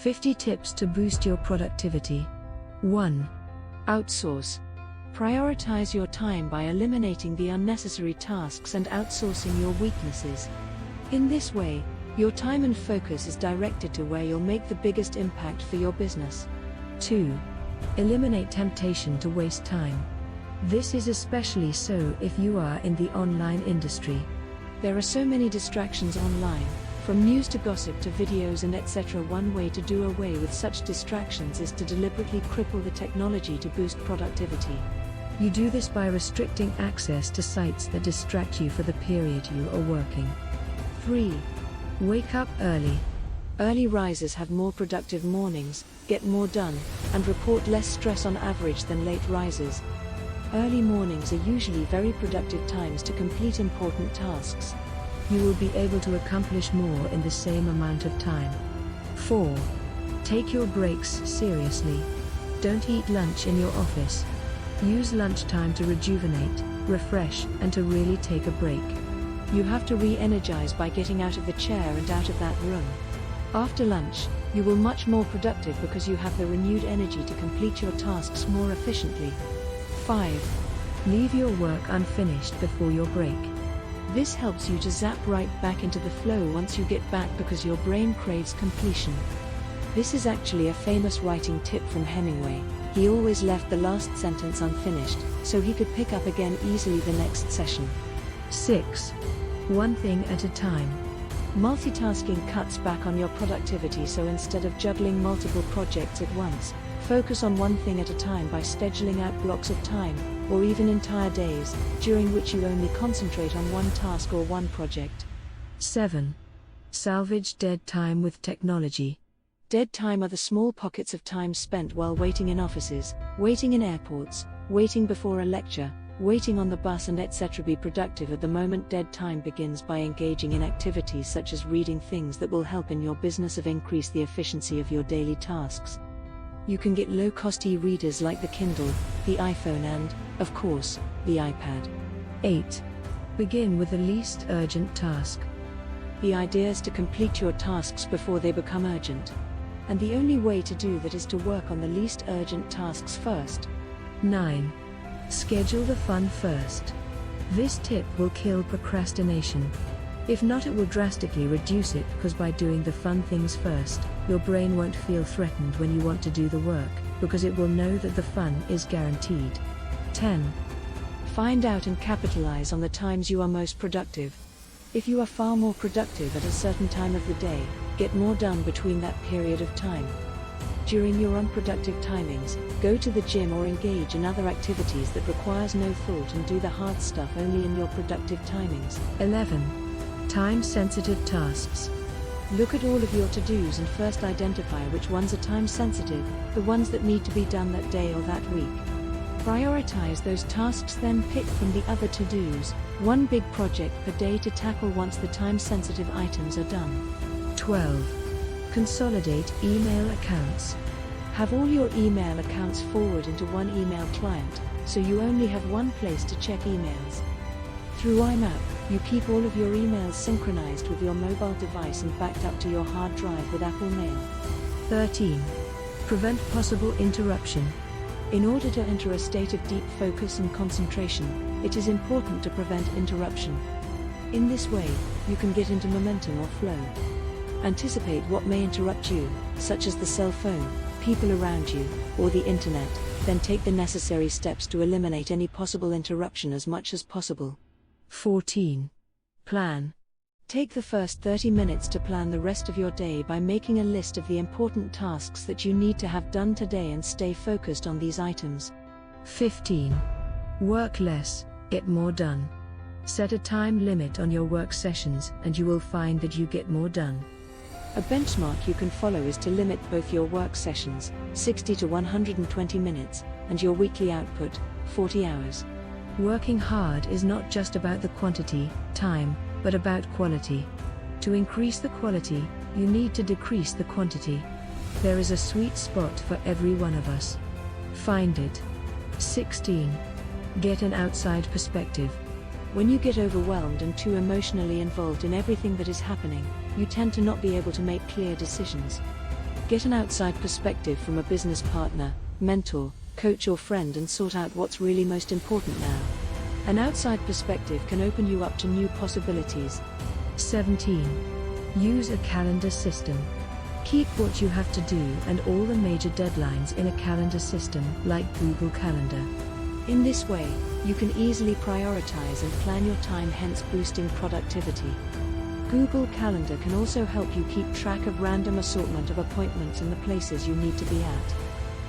50 tips to boost your productivity. 1. Outsource. Prioritize your time by eliminating the unnecessary tasks and outsourcing your weaknesses. In this way, your time and focus is directed to where you'll make the biggest impact for your business. 2. Eliminate temptation to waste time. This is especially so if you are in the online industry. There are so many distractions online, from news to gossip to videos and etc. One way to do away with such distractions is to deliberately cripple the technology to boost productivity. You do this by restricting access to sites that distract you for the period you are working. 3. Wake up early. Early risers have more productive mornings, get more done, and report less stress on average than late risers. Early mornings are usually very productive times to complete important tasks. You will be able to accomplish more in the same amount of time. 4. Take your breaks seriously. Don't eat lunch in your office. Use lunchtime to rejuvenate, refresh, and to really take a break. You have to re-energize by getting out of the chair and out of that room. After lunch, you will be much more productive because you have the renewed energy to complete your tasks more efficiently. 5. Leave your work unfinished before your break. This helps you to zap right back into the flow once you get back because your brain craves completion. This is actually a famous writing tip from Hemingway. He always left the last sentence unfinished, so he could pick up again easily the next session. 6. One thing at a time. Multitasking cuts back on your productivity, so instead of juggling multiple projects at once, focus on one thing at a time by scheduling out blocks of time, or even entire days, during which you only concentrate on one task or one project. 7. Salvage dead time with technology. Dead time are the small pockets of time spent while waiting in offices, waiting in airports, waiting before a lecture, waiting on the bus and etc. Be productive at the moment. Dead time begins by engaging in activities such as reading things that will help in your business or increase the efficiency of your daily tasks. You can get low-cost e-readers like the Kindle, the iPhone and, of course, the iPad. 8. Begin with the least urgent task. The idea is to complete your tasks before they become urgent. And the only way to do that is to work on the least urgent tasks first. 9. Schedule the fun first. This tip will kill procrastination. If not, it will drastically reduce it, because by doing the fun things first, your brain won't feel threatened when you want to do the work, because it will know that the fun is guaranteed. 10. Find out and capitalize on the times you are most productive. If you are far more productive at a certain time of the day, get more done between that period of time. During your unproductive timings, go to the gym or engage in other activities that requires no thought, and do the hard stuff only in your productive timings. 11. Time-sensitive tasks. Look at all of your to-dos and first identify which ones are time-sensitive, the ones that need to be done that day or that week. Prioritize those tasks, then pick from the other to-dos, one big project per day to tackle once the time-sensitive items are done. 12. Consolidate email accounts. Have all your email accounts forward into one email client, so you only have one place to check emails. Through IMAP, you keep all of your emails synchronized with your mobile device and backed up to your hard drive with Apple Mail. 13. Prevent possible interruption. In order to enter a state of deep focus and concentration, it is important to prevent interruption. In this way, you can get into momentum or flow. Anticipate what may interrupt you, such as the cell phone, people around you, or the internet, then take the necessary steps to eliminate any possible interruption as much as possible. 14. Plan. Take the first 30 minutes to plan the rest of your day by making a list of the important tasks that you need to have done today and stay focused on these items. 15. Work less, get more done. Set a time limit on your work sessions and you will find that you get more done. A benchmark you can follow is to limit both your work sessions, 60 to 120 minutes, and your weekly output, 40 hours. Working hard is not just about the quantity, time, but about quality. To increase the quality, you need to decrease the quantity. There is a sweet spot for every one of us. Find it. 16. Get an outside perspective. When you get overwhelmed and too emotionally involved in everything that is happening, you tend to not be able to make clear decisions. Get an outside perspective from a business partner, mentor, coach or friend and sort out what's really most important now. An outside perspective can open you up to new possibilities. 17. Use a calendar system. Keep what you have to do and all the major deadlines in a calendar system like Google Calendar. In this way, you can easily prioritize and plan your time, hence boosting productivity. Google Calendar can also help you keep track of random assortment of appointments in the places you need to be at.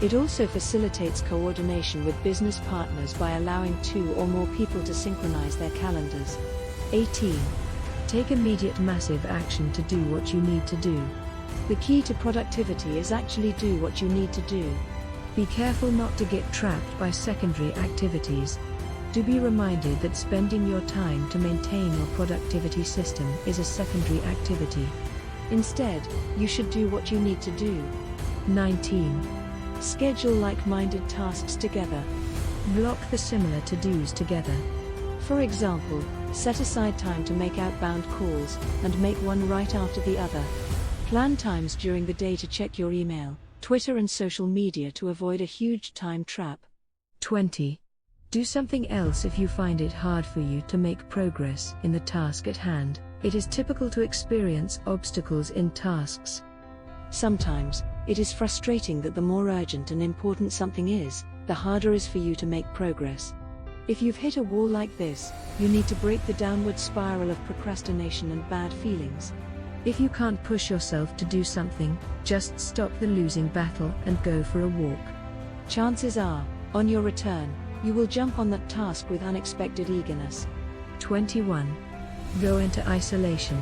It also facilitates coordination with business partners by allowing 2 or more people to synchronize their calendars. 18. Take immediate massive action to do what you need to do. The key to productivity is actually do what you need to do. Be careful not to get trapped by secondary activities. Do be reminded that spending your time to maintain your productivity system is a secondary activity. Instead, you should do what you need to do. 19. Schedule like-minded tasks together. Block the similar to-dos together. For example, set aside time to make outbound calls, and make one right after the other. Plan times during the day to check your email, Twitter and social media to avoid a huge time trap. 20. Do something else if you find it hard for you to make progress in the task at hand. It is typical to experience obstacles in tasks. Sometimes, it is frustrating that the more urgent and important something is, the harder it is for you to make progress. If you've hit a wall like this, you need to break the downward spiral of procrastination and bad feelings. If you can't push yourself to do something, just stop the losing battle and go for a walk. Chances are, on your return, you will jump on that task with unexpected eagerness. 21. Go into isolation.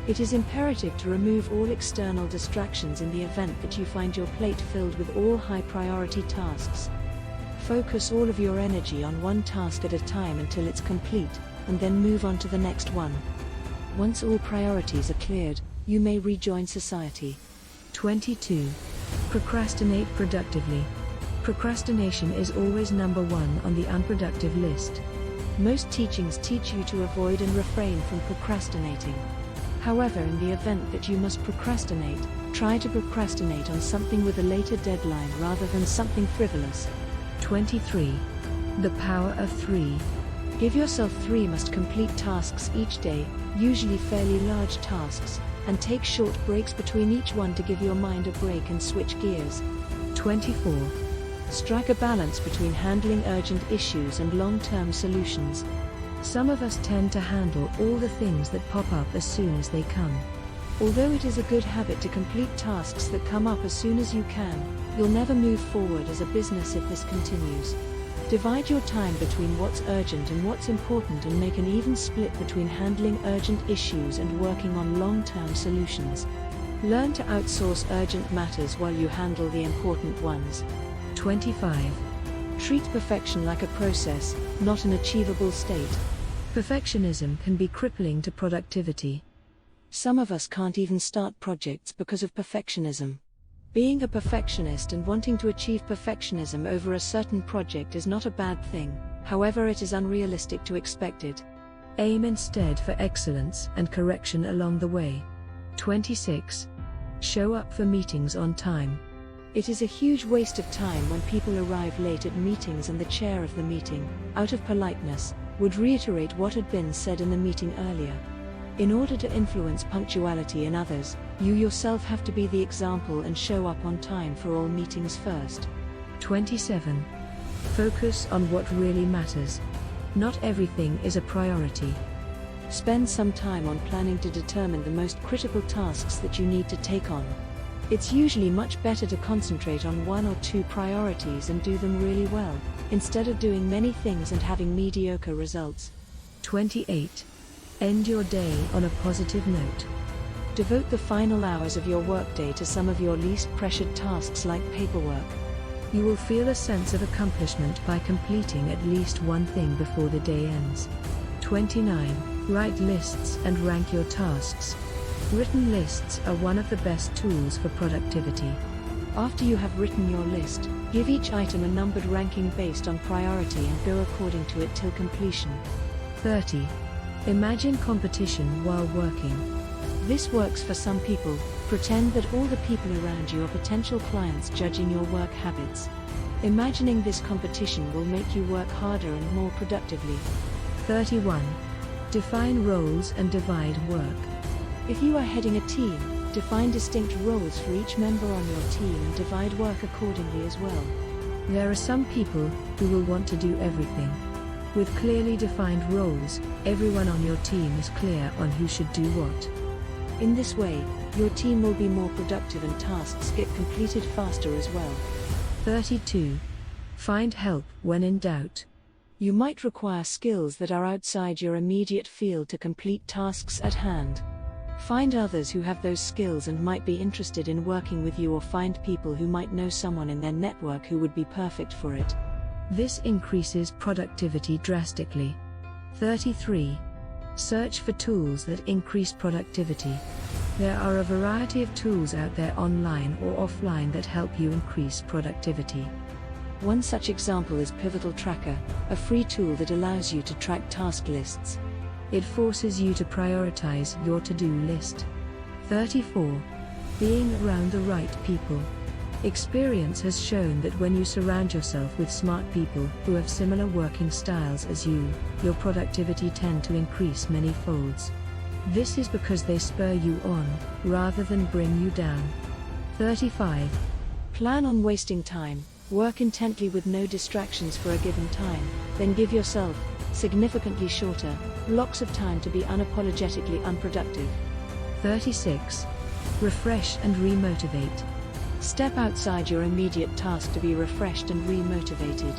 It is imperative to remove all external distractions in the event that you find your plate filled with all high-priority tasks. Focus all of your energy on one task at a time until it's complete, and then move on to the next one. Once all priorities are cleared, you may rejoin society. 22. Procrastinate productively. Procrastination is always number 1 on the unproductive list. Most teachings teach you to avoid and refrain from procrastinating. However, in the event that you must procrastinate, try to procrastinate on something with a later deadline rather than something frivolous. 23. The power of 3. Give yourself 3 must-complete tasks each day, usually fairly large tasks, and take short breaks between each one to give your mind a break and switch gears. 24. Strike a balance between handling urgent issues and long-term solutions. Some of us tend to handle all the things that pop up as soon as they come. Although it is a good habit to complete tasks that come up as soon as you can, you'll never move forward as a business if this continues. Divide your time between what's urgent and what's important and make an even split between handling urgent issues and working on long-term solutions. Learn to outsource urgent matters while you handle the important ones. 25. Treat perfection like a process, not an achievable state. Perfectionism can be crippling to productivity. Some of us can't even start projects because of perfectionism. Being a perfectionist and wanting to achieve perfectionism over a certain project is not a bad thing, however it is unrealistic to expect it. Aim instead for excellence and correction along the way. 26. Show up for meetings on time. It is a huge waste of time when people arrive late at meetings and the chair of the meeting, out of politeness, would reiterate what had been said in the meeting earlier. In order to influence punctuality in others, you yourself have to be the example and show up on time for all meetings first. 27. Focus on what really matters. Not everything is a priority. Spend some time on planning to determine the most critical tasks that you need to take on. It's usually much better to concentrate on 1 or 2 priorities and do them really well, instead of doing many things and having mediocre results. 28. End your day on a positive note. Devote the final hours of your workday to some of your least pressured tasks like paperwork. You will feel a sense of accomplishment by completing at least one thing before the day ends. 29. Write lists and rank your tasks. Written lists are one of the best tools for productivity. After you have written your list, give each item a numbered ranking based on priority and go according to it till completion. 30. Imagine competition while working. This works for some people, Pretend that all the people around you are potential clients judging your work habits. Imagining this competition will make you work harder and more productively. 31. Define roles and divide work. If you are heading a team, define distinct roles for each member on your team and divide work accordingly as well. There are some people who will want to do everything. With clearly defined roles, everyone on your team is clear on who should do what. In this way, your team will be more productive and tasks get completed faster as well. 32. Find help when in doubt. You might require skills that are outside your immediate field to complete tasks at hand. Find others who have those skills and might be interested in working with you, or find people who might know someone in their network who would be perfect for it. This increases productivity drastically. 33. Search for tools that increase productivity. There are a variety of tools out there online or offline that help you increase productivity. One such example is Pivotal Tracker, a free tool that allows you to track task lists. It forces you to prioritize your to-do list. 34. Being around the right people. Experience has shown that when you surround yourself with smart people who have similar working styles as you, your productivity tends to increase many folds. This is because they spur you on, rather than bring you down. 35. Plan on wasting time. Work intently with no distractions for a given time, then give yourself significantly shorter blocks of time to be unapologetically unproductive. 36. Refresh and remotivate. Step outside your immediate task to be refreshed and remotivated.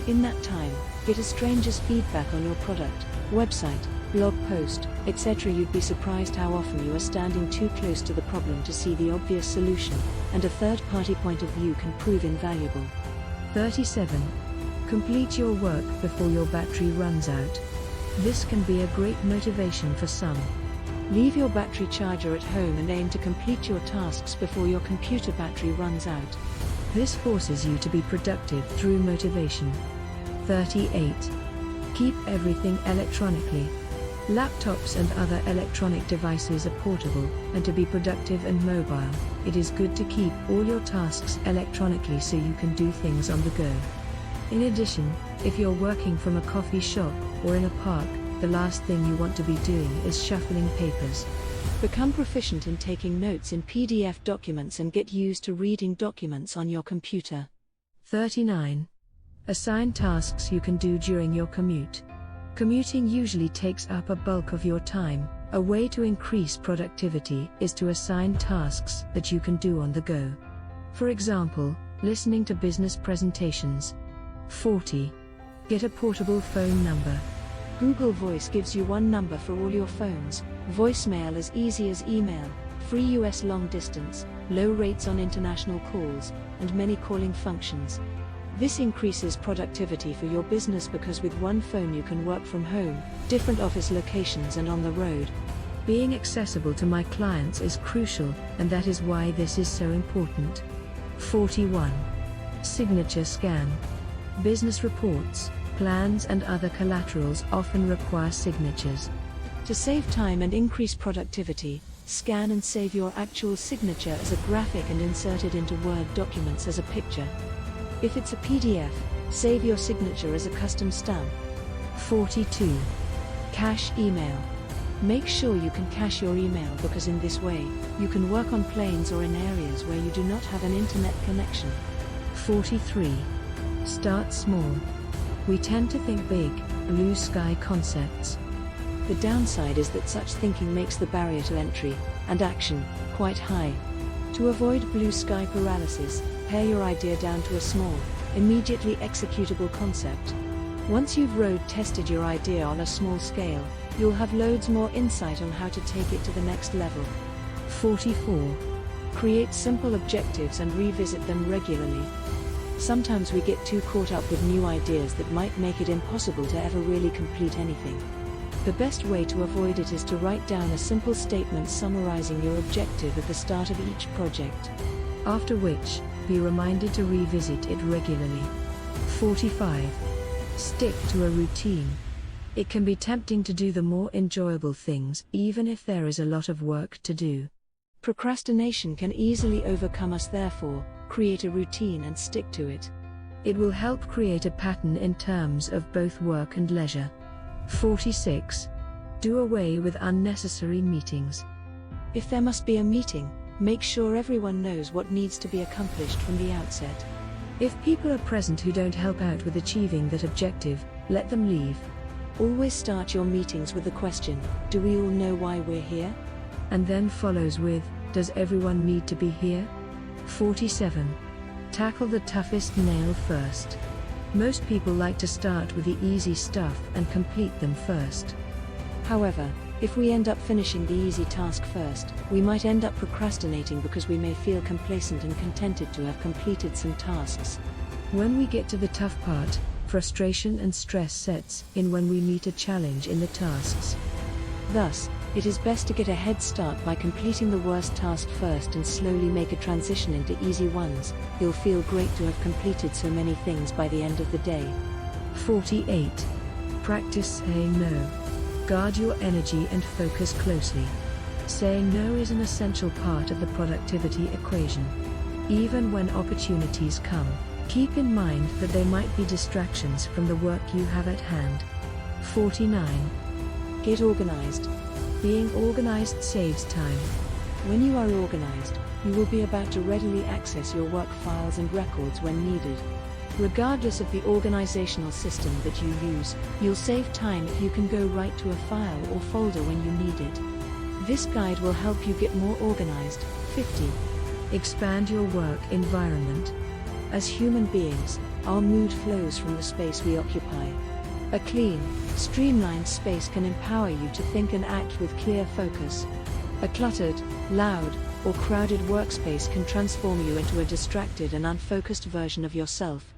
In that time, get a stranger's feedback on your product, website, blog post, etc. You'd be surprised how often you are standing too close to the problem to see the obvious solution, and a third-party point of view can prove invaluable. 37. Complete your work before your battery runs out. This can be a great motivation for some. Leave your battery charger at home and aim to complete your tasks before your computer battery runs out. This forces you to be productive through motivation. 38. Keep everything electronically. Laptops and other electronic devices are portable, and to be productive and mobile, it is good to keep all your tasks electronically so you can do things on the go. In addition, if you're working from a coffee shop or in a park, the last thing you want to be doing is shuffling papers. Become proficient in taking notes in PDF documents and get used to reading documents on your computer. 39. Assign tasks you can do during your commute. Commuting usually takes up a bulk of your time. A way to increase productivity is to assign tasks that you can do on the go. For example, listening to business presentations. 40. Get a portable phone number. Google Voice gives you one number for all your phones, voicemail as easy as email, free US long distance, low rates on international calls, and many calling functions. This increases productivity for your business because with one phone you can work from home, different office locations and on the road. Being accessible to my clients is crucial, and that is why this is so important. 41. Signature scan. Business reports, plans and other collaterals often require signatures. To save time and increase productivity, scan and save your actual signature as a graphic and insert it into Word documents as a picture. If it's a PDF, save your signature as a custom stamp. 42. Cache email. Make sure you can cache your email because in this way, you can work on planes or in areas where you do not have an internet connection. 43. Start small. We tend to think big, blue sky concepts. The downside is that such thinking makes the barrier to entry and action quite high. To avoid blue sky paralysis, pare your idea down to a small, immediately executable concept. Once you've road tested your idea on a small scale, you'll have loads more insight on how to take it to the next level. 44. Create simple objectives and revisit them regularly. Sometimes we get too caught up with new ideas that might make it impossible to ever really complete anything. The best way to avoid it is to write down a simple statement summarizing your objective at the start of each project. After which, be reminded to revisit it regularly. 45. Stick to a routine. It can be tempting to do the more enjoyable things, even if there is a lot of work to do. Procrastination can easily overcome us, therefore, create a routine and stick to it. It will help create a pattern in terms of both work and leisure. 46. Do away with unnecessary meetings. If there must be a meeting, make sure everyone knows what needs to be accomplished from the outset. If people are present who don't help out with achieving that objective, let them leave. Always start your meetings with the question, do we all know why we're here? And then follows with, does everyone need to be here? 47. Tackle the toughest nail first. Most people like to start with the easy stuff and complete them first. However, if we end up finishing the easy task first, we might end up procrastinating because we may feel complacent and contented to have completed some tasks. When we get to the tough part, frustration and stress sets in when we meet a challenge in the tasks. Thus, it is best to get a head start by completing the worst task first and slowly make a transition into easy ones. You'll feel great to have completed so many things by the end of the day. 48. Practice saying no. Guard your energy and focus closely. Saying no is an essential part of the productivity equation. Even when opportunities come, keep in mind that they might be distractions from the work you have at hand. 49. Get organized. Being organized saves time. When you are organized, you will be about to readily access your work files and records when needed. Regardless of the organizational system that you use, you'll save time if you can go right to a file or folder when you need it. This guide will help you get more organized. 50. Expand your work environment. As human beings, our mood flows from the space we occupy. A clean, streamlined space can empower you to think and act with clear focus. A cluttered, loud, or crowded workspace can transform you into a distracted and unfocused version of yourself.